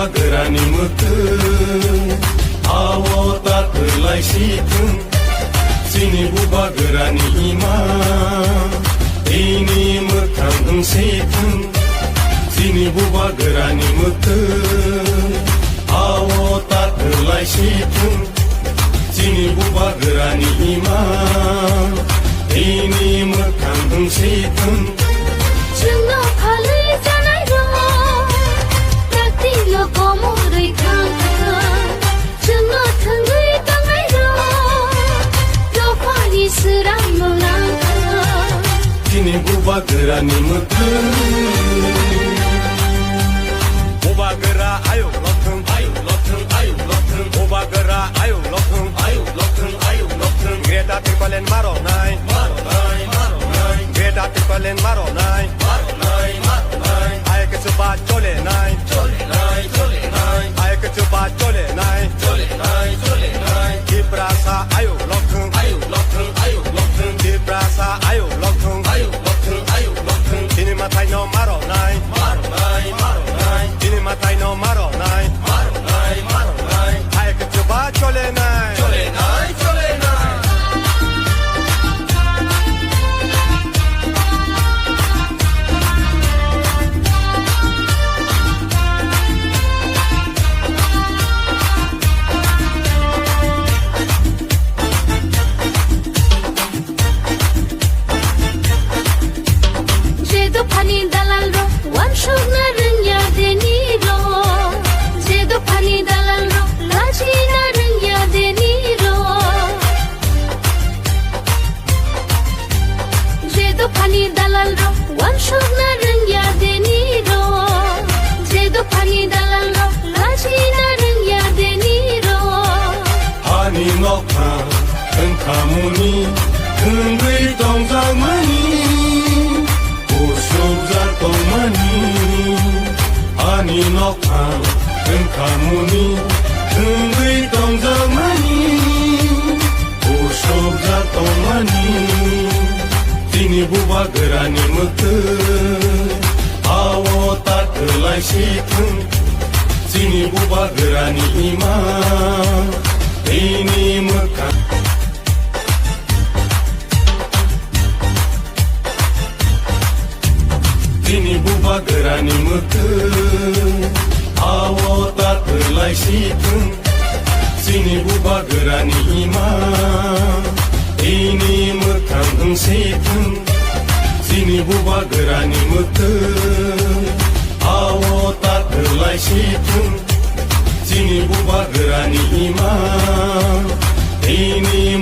buba gerani mutu awo tatulai situng sini buba gerani ima ini mekang situng sini buba gerani mutu awo tatulai situng sini buba gerani ima ini mekang situng Chungo phale janai ro takti lo komo rei khang chungo thangai tangai ro lo phani siram molang sini buba gerani mutu buba gera ayo lotung buba gera ayo lotung Greta Thunberg maro nai Greta Thunberg maro nai ay ke chuba chole nai ay ke chuba chole nai Kiprasa ayo lotung Kiprasa ayo lotung Ini matai no maro nai Ini matai no maro nai ay ke chuba chole nai Jedo phani dalal ro wan shogna rengya deni ro Jedo phani dalal ro laji na rengya deni ro Jedo phani dalal ro wan shogna rengya deni ro Jedo phani dalal ro laji na rengya deni ro Hani nokha tengkamuni tengui tongzamani usubza tongmani Hani nokha tengkamuni tengui tongzamani usubza tongmani Sini buba gerani mutu awo tatulai situng Sini buba gerani ima ini mekang Sini buba gerani mutu awo tatulai situng Sini buba gerani ima ini mekang situng Sini buba gerani mutu awo tatulai situng Sini buba gerani ima ini